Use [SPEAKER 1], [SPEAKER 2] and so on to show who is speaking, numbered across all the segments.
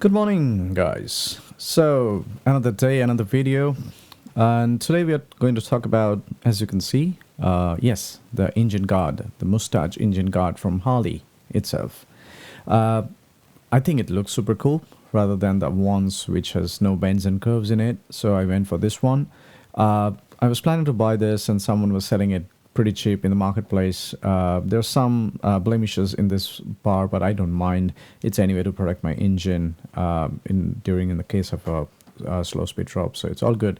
[SPEAKER 1] Good morning, guys. So, another day, another video, and today we are going to talk about, as you can see, yes, the engine guard, the Mustache engine guard from Harley itself. Uh, I think it looks super cool rather than the ones which has no bends and curves in it, so I went for this one. I was planning to buy this, and someone was selling it pretty cheap in the marketplace. There's some blemishes in this bar, but I don't mind. It's anyway to protect my engine in the case of a slow speed drop, so it's all good.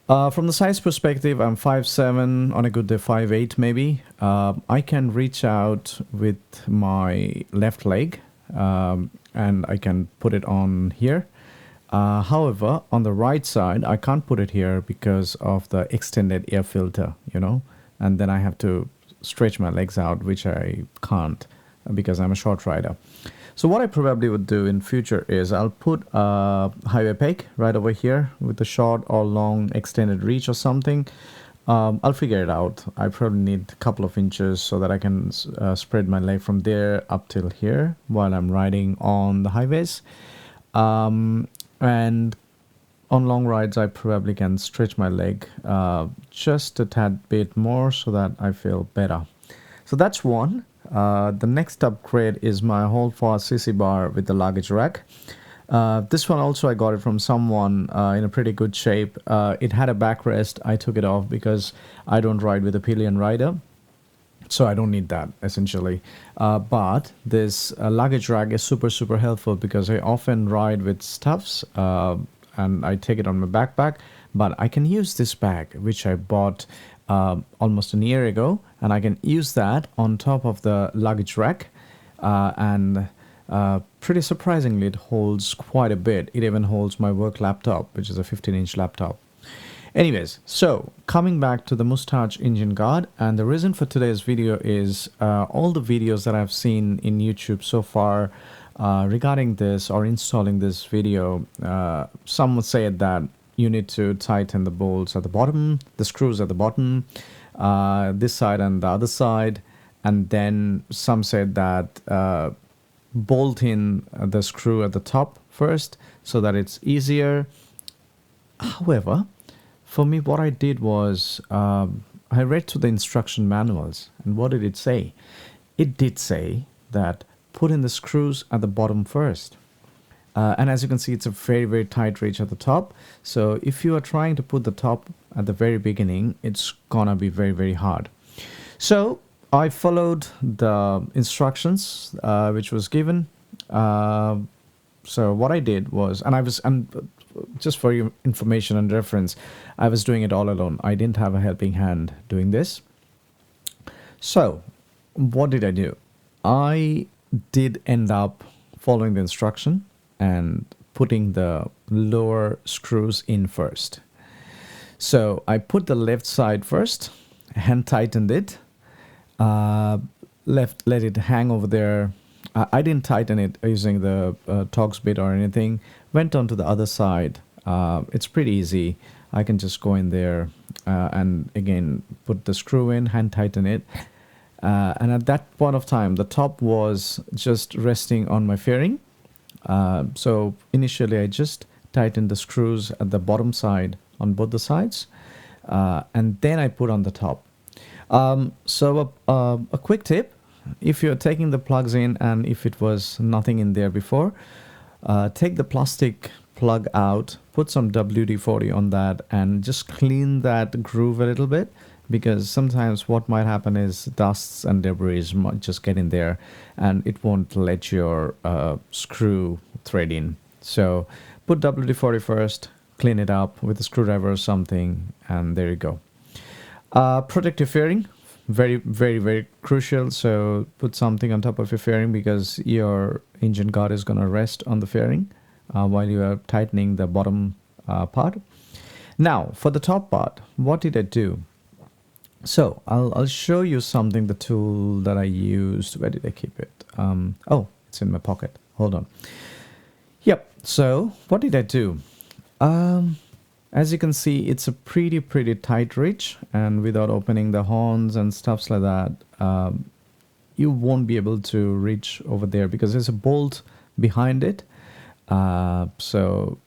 [SPEAKER 1] From the size perspective, I'm 5'7", on a good day 5'8", maybe. I can reach out with my left leg, and I can put it on here. However, on the right side, I can't put it here because of the extended air filter, and then I have to stretch my legs out, which I can't because I'm a short rider. So what I probably would do in future is I'll put a highway peg right over here with a short or long extended reach or something. I'll figure it out. I probably need a couple of inches so that I can spread my leg from there up till here while I'm riding on the highways. And on long rides, I probably can stretch my leg just a tad bit more so that I feel better. So that's one. The next upgrade is my whole fast CC bar with the luggage rack. This one also I got it from someone in a pretty good shape. It had a backrest. I took it off because I don't ride with a pillion rider. So I don't need that essentially. But this luggage rack is super helpful because I often ride with stuffs and I take it on my backpack. But I can use this bag, which I bought almost a year ago, and I can use that on top of the luggage rack. And pretty surprisingly, it holds quite a bit. It even holds my work laptop, which is a 15-inch laptop. Anyways, so coming back to the Mustache engine guard, and the reason for today's video is all the videos that I've seen in YouTube so far regarding this or installing this video, some would say that you need to tighten the bolts at the bottom, the screws at the bottom, this side and the other side, and then some said that bolt in the screw at the top first so that it's easier. However, for me, what I did was I read through the instruction manuals, and what did it say? It did say that put in the screws at the bottom first. And as you can see, it's a very tight reach at the top. So if you are trying to put the top at the very beginning, it's gonna be very hard. So I followed the instructions which was given. So what I did was, and just for your information and reference, I was doing it all alone. I didn't have a helping hand doing this. So what did I do? I did end up following the instruction and putting the lower screws in first. So I put the left side first, hand tightened it, let it hang over there. I didn't tighten it using the Torx bit or anything. Went on to the other side. It's pretty easy. I can just go in there and again put the screw in, hand tighten it. And at that point of time, the top was just resting on my fairing. So initially I just tightened the screws at the bottom side on both the sides, and then I put on the top. So a quick tip: if you're taking the plugs in and if it was nothing in there before, take the plastic plug out, put some WD-40 on that, and just clean that groove a little bit, because sometimes what might happen is dusts and debris might just get in there and it won't let your screw thread in. So put WD-40 first, clean it up with a screwdriver or something, and there you go. Protect your fairing, very crucial. So put something on top of your fairing because your engine guard is going to rest on the fairing while you are tightening the bottom part. Now for the top part, what did I do? So I'll show you something, the tool that I used. Where did I keep it? Oh, it's in my pocket. Hold on. Yep. So what did I do? As you can see, it's a pretty tight reach, and without opening the horns and stuffs like that, you won't be able to reach over there because there's a bolt behind it. So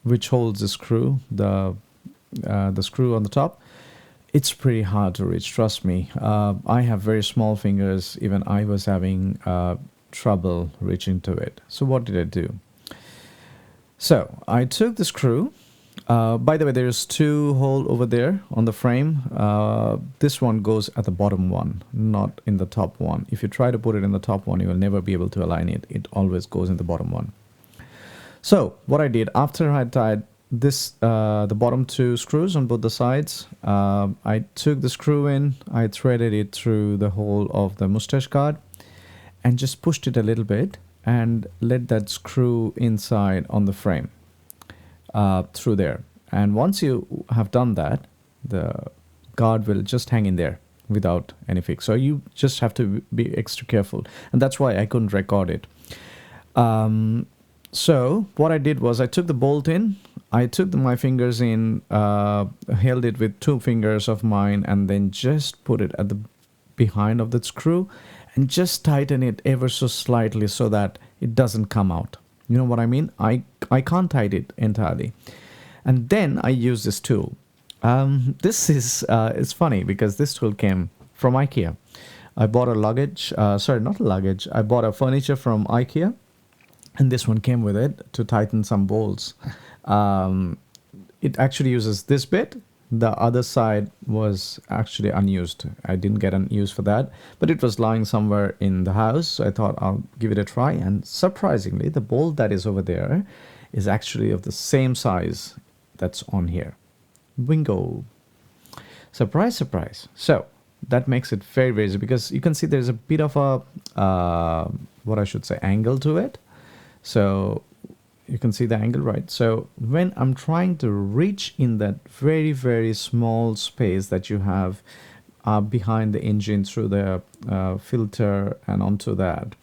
[SPEAKER 1] which holds the screw on the top. It's pretty hard to reach, trust me. I have very small fingers. Even I was having trouble reaching to it. So what did I do? So I took the screw. By the way, there's two hole over there on the frame. This one goes at the bottom one, not in the top one. If you try to put it in the top one, you will never be able to align it. It always goes in the bottom one. So what I did after I tied this, the bottom two screws on both the sides, I took the screw in, I threaded it through the hole of the mustache guard and just pushed it a little bit and let that screw inside on the frame through there. And once you have done that, the guard will just hang in there without any fix. So you just have to be extra careful. And that's why I couldn't record it. So what I did was I took the bolt in, I took my fingers in, held it with two fingers of mine, and then just put it at the behind of the screw and just tighten it ever so slightly so that it doesn't come out. You know what I mean? I can't tighten it entirely. And then I use this tool. This is it's funny because this tool came from IKEA. I bought a luggage, sorry, not a luggage. I bought a furniture from IKEA, and this one came with it to tighten some bolts. It actually uses this bit. The other side was actually unused. I didn't get an use for that, but it was lying somewhere in the house. So I thought I'll give it a try. And surprisingly, the bolt that is over there is actually of the same size that's on here. Bingo. Surprise, surprise. So that makes it very, very easy because you can see there's a bit of a, what I should say, angle to it. So you can see the angle, right? So when I'm trying to reach in that very, very small space that you have behind the engine through the filter and onto that,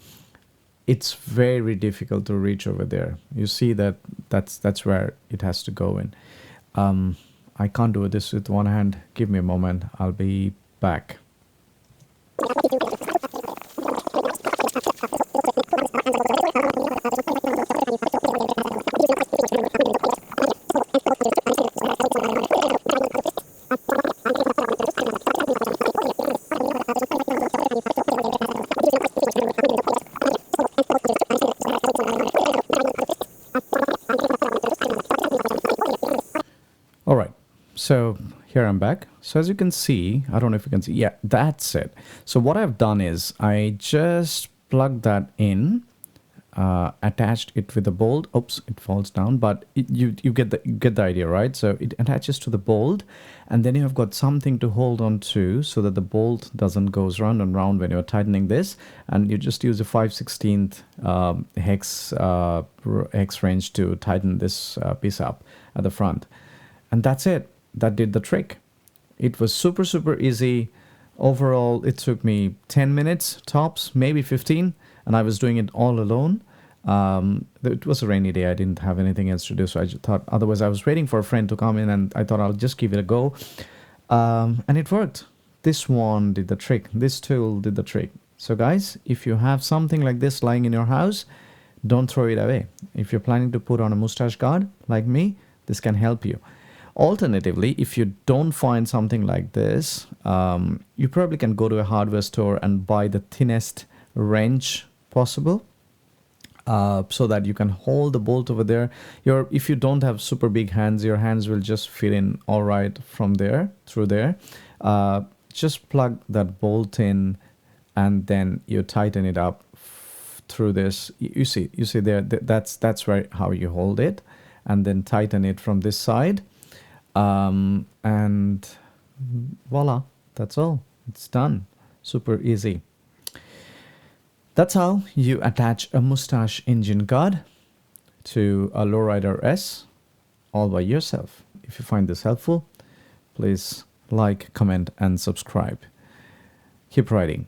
[SPEAKER 1] it's very difficult to reach over there. You see that's where it has to go in. I can't do this with one hand. Give me a moment. I'll be back. All right, so here I'm back. So as you can see, I don't know if you can see, yeah, that's it. So what I've done is I just plugged that in, attached it with a bolt. Oops, it falls down, but you get the idea, right? So it attaches to the bolt, and then you have got something to hold on to so that the bolt doesn't goes round and round when you're tightening this. And you just use a 5/16 hex range to tighten this piece up at the front. And that's it. That did the trick. It was super, super easy. Overall, it took me 10 minutes tops, maybe 15, and I was doing it all alone. It was a rainy day. I didn't have anything else to do, so I just thought, otherwise I was waiting for a friend to come in, and I thought I'll just give it a go. And it worked. This one did the trick. This tool did the trick. So guys, if you have something like this lying in your house, don't throw it away. If you're planning to put on a mustache guard like me, this can help you. Alternatively, if you don't find something like this, you probably can go to a hardware store and buy the thinnest wrench possible, so that you can hold the bolt over there. If you don't have super big hands, your hands will just fit in all right from there, through there. Just plug that bolt in, and then you tighten it up through this. You see there, that's where how you hold it, and then tighten it from this side. And voila, that's all. It's done. Super easy. That's how you attach a Mustache Engine guard to a Lowrider S all by yourself. If you find this helpful, please like, comment, and subscribe. Keep riding.